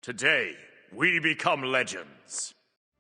Today, we become legends.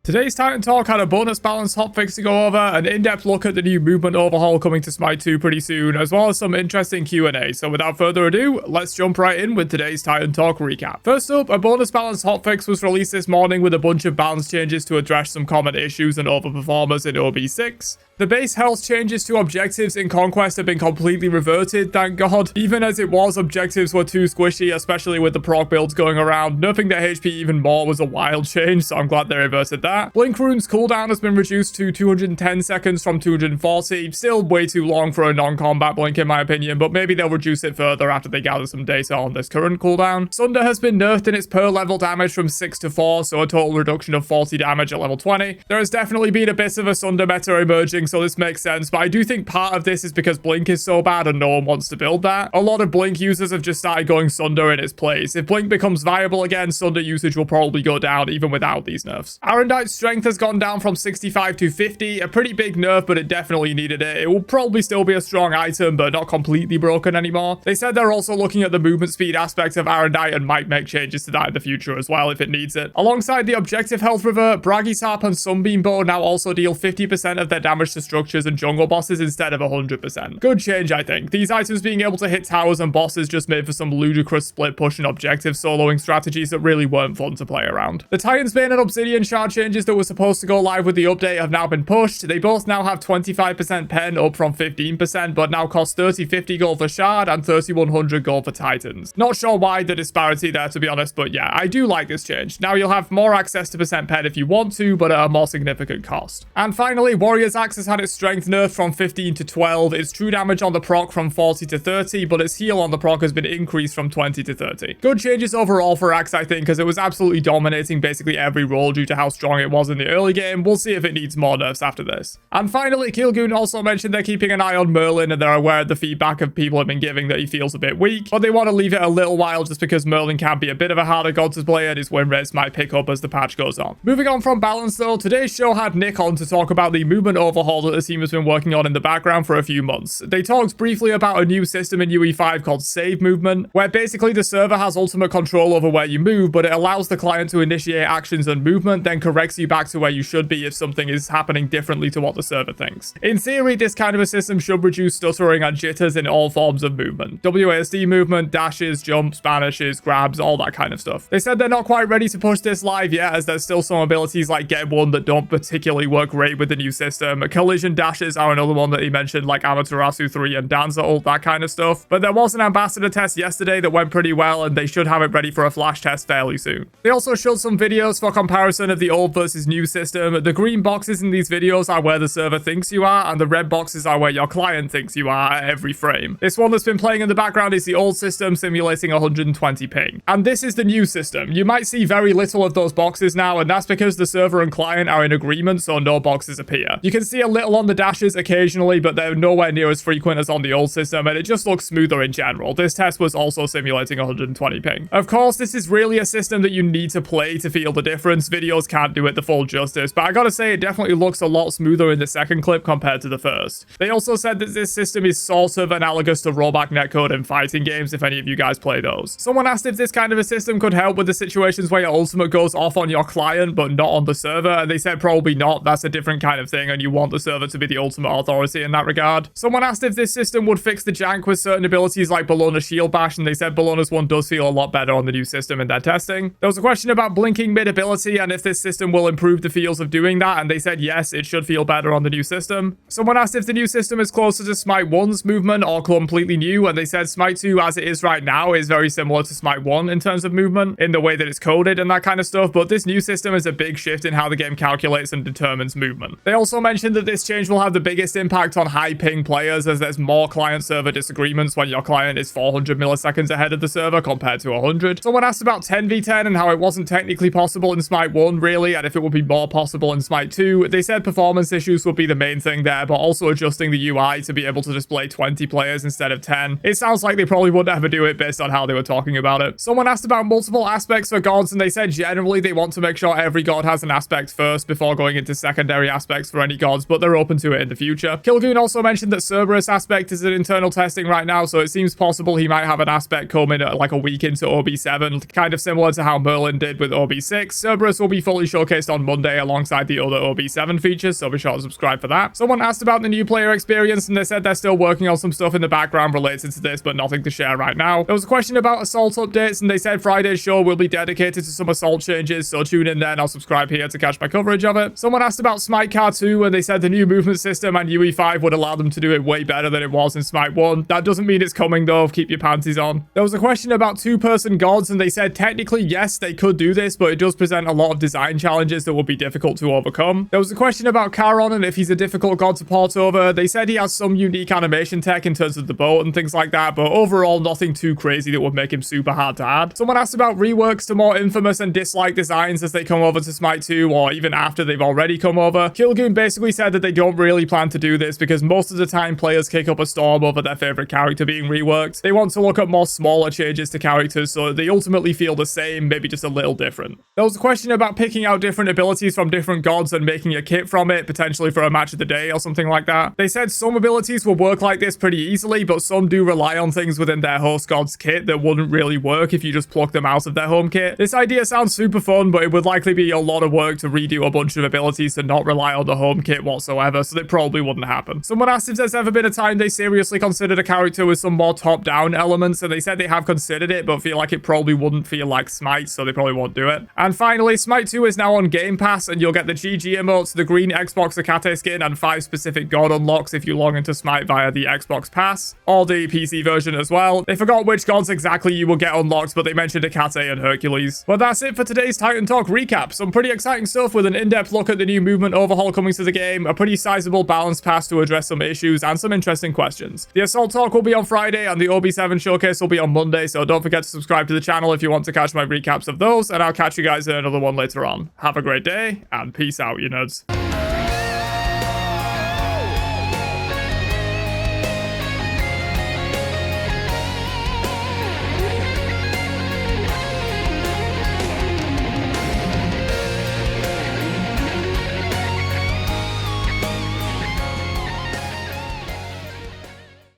Today's Titan Talk had a bonus balance hotfix to go over, an in-depth look at the new movement overhaul coming to Smite 2 pretty soon, as well as some interesting Q&A. So without further ado, let's jump right in with today's Titan Talk recap. First up, a bonus balance hotfix was released this morning with a bunch of balance changes to address some common issues and overperformers in OB6. The base health changes to objectives in Conquest have been completely reverted, thank god. Even as it was, objectives were too squishy, especially with the proc builds going around. Nerfing their HP even more was a wild change, so I'm glad they reverted that. Blink Rune's cooldown has been reduced to 210 seconds from 240. Still way too long for a non-combat blink in my opinion, but maybe they'll reduce it further after they gather some data on this current cooldown. Sunder has been nerfed in its per level damage from 6 to 4, so a total reduction of 40 damage at level 20. There has definitely been a bit of a Sunder meta emerging, so this makes sense, but I do think part of this is because Blink is so bad and no one wants to build that. A lot of Blink users have just started going Sunder in its place. If Blink becomes viable again, Sunder usage will probably go down even without these nerfs. Arendite's strength has gone down from 65 to 50, a pretty big nerf, but it definitely needed it. It will probably still be a strong item, but not completely broken anymore. They said they're also looking at the movement speed aspect of Arendite and might make changes to that in the future as well if it needs it. Alongside the objective health revert, Braggy's Harp and Sunbeam Bow now also deal 50% of their damage to structures and jungle bosses instead of 100%. Good change, I think. These items being able to hit towers and bosses just made for some ludicrous split push and objective soloing strategies that really weren't fun to play around. The Titan's Bane and Obsidian Shard changes that were supposed to go live with the update have now been pushed. They both now have 25% pen up from 15%, but now cost 3050 gold for Shard and 3100 gold for Titans. Not sure why the disparity there, to be honest, but yeah, I do like this change. Now you'll have more access to percent pen if you want to, but at a more significant cost. And finally, Warrior's Axe has had its strength nerfed from 15 to 12, its true damage on the proc from 40 to 30, but its heal on the proc has been increased from 20 to 30. Good changes overall for Axe, I think, because it was absolutely dominating basically every role due to how strong it was in the early game. We'll see if it needs more nerfs after this. And finally, Kilgoon also mentioned they're keeping an eye on Merlin and they're aware of the feedback of people have been giving that he feels a bit weak, but they want to leave it a little while just because Merlin can be a bit of a harder god to play and his win rates might pick up as the patch goes on. Moving on from balance though, today's show had Nick on to talk about the movement overhaul that the team has been working on in the background for a few months. They talked briefly about a new system in UE5 called Save Movement, where basically the server has ultimate control over where you move, but it allows the client to initiate actions and movement, then corrects you back to where you should be if something is happening differently to what the server thinks. In theory, this kind of a system should reduce stuttering and jitters in all forms of movement. WASD movement, dashes, jumps, banishes, grabs, all that kind of stuff. They said they're not quite ready to push this live yet, as there's still some abilities like Get One that don't particularly work great with the new system. Collision dashes are another one that he mentioned, like Amaterasu 3 and Danza, all that kind of stuff. But there was an ambassador test yesterday that went pretty well, and they should have it ready for a flash test fairly soon. They also showed some videos for comparison of the old versus new system. The green boxes in these videos are where the server thinks you are, and the red boxes are where your client thinks you are at every frame. This one that's been playing in the background is the old system, simulating 120 ping. And this is the new system. You might see very little of those boxes now, and that's because the server and client are in agreement, so no boxes appear. You can see a little on the dashes occasionally, but they're nowhere near as frequent as on the old system, and it just looks smoother in general. This test was also simulating 120 ping. Of course, this is really a system that you need to play to feel the difference. Videos can't do it the full justice, but I gotta say, it definitely looks a lot smoother in the second clip compared to the first. They also said that this system is sort of analogous to rollback netcode in fighting games, if any of you guys play those. Someone asked if this kind of a system could help with the situations where your ultimate goes off on your client, but not on the server, and they said probably not. That's a different kind of thing, and you want the server to be the ultimate authority in that regard. Someone asked if this system would fix the jank with certain abilities like Bologna's Shield Bash, and they said Bologna's one does feel a lot better on the new system in their testing. There was a question about blinking mid ability and if this system will improve the feels of doing that, and they said yes, it should feel better on the new system. Someone asked if the new system is closer to Smite 1's movement or completely new, and they said Smite 2 as it is right now is very similar to Smite 1 in terms of movement, in the way that it's coded and that kind of stuff, but this new system is a big shift in how the game calculates and determines movement. They also mentioned that this change will have the biggest impact on high ping players, as there's more client-server disagreements when your client is 400 milliseconds ahead of the server compared to 100. Someone asked about 10v10 and how it wasn't technically possible in Smite 1 really, said if it would be more possible in Smite 2. They said performance issues would be the main thing there, but also adjusting the UI to be able to display 20 players instead of 10. It sounds like they probably would never do it based on how they were talking about it. Someone asked about multiple aspects for gods, and they said generally they want to make sure every god has an aspect first before going into secondary aspects for any gods, but they're open to it in the future. Kilgoon also mentioned that Cerberus aspect is in internal testing right now, so it seems possible he might have an aspect coming at like a week into OB7, kind of similar to how Merlin did with OB6. Cerberus will be fully showcased on Monday alongside the other OB7 features, so be sure to subscribe for that. Someone asked about the new player experience, and they said they're still working on some stuff in the background related to this, but nothing to share right now. There was a question about Assault updates, and they said Friday's show will be dedicated to some Assault changes, so tune in then. I'll subscribe here to catch my coverage of it. Someone asked about Smite Car 2, and they said the new movement system and UE5 would allow them to do it way better than it was in Smite 1. That doesn't mean it's coming though, keep your panties on. There was a question about two-person gods, and they said technically yes, they could do this, but it does present a lot of design challenges that will be difficult to overcome. There was a question about Charon and if he's a difficult god to port over. They said he has some unique animation tech in terms of the boat and things like that, but overall nothing too crazy that would make him super hard to add. Someone asked about reworks to more infamous and disliked designs as they come over to Smite 2, or even after they've already come over. Kilgoon basically said that they don't really plan to do this because most of the time players kick up a storm over their favorite character being reworked. They want to look at more smaller changes to characters so they ultimately feel the same, maybe just a little different. There was a question about picking out different abilities from different gods and making a kit from it, potentially for a match of the day or something like that. They said some abilities will work like this pretty easily, but some do rely on things within their host god's kit that wouldn't really work if you just pluck them out of their home kit. This idea sounds super fun, but it would likely be a lot of work to redo a bunch of abilities and not rely on the home kit whatsoever, so they probably wouldn't happen. Someone asked if there's ever been a time they seriously considered a character with some more top-down elements, and they said they have considered it, but feel like it probably wouldn't feel like Smite, so they probably won't do it. And finally, Smite 2 is now on Game Pass, and you'll get the GG emotes, the green Xbox Akate skin, and 5 specific god unlocks if you log into Smite via the Xbox Pass, or the PC version as well. They forgot which gods exactly you will get unlocked, but they mentioned Akate and Hercules. But that's it for today's Titan Talk recap. Some pretty exciting stuff with an in-depth look at the new movement overhaul coming to the game, a pretty sizable balanced pass to address some issues, and some interesting questions. The Assault Talk will be on Friday, and the OB7 showcase will be on Monday, so don't forget to subscribe to the channel if you want to catch my recaps of those, and I'll catch you guys in another one later on. Have a great day, and peace out, you nerds.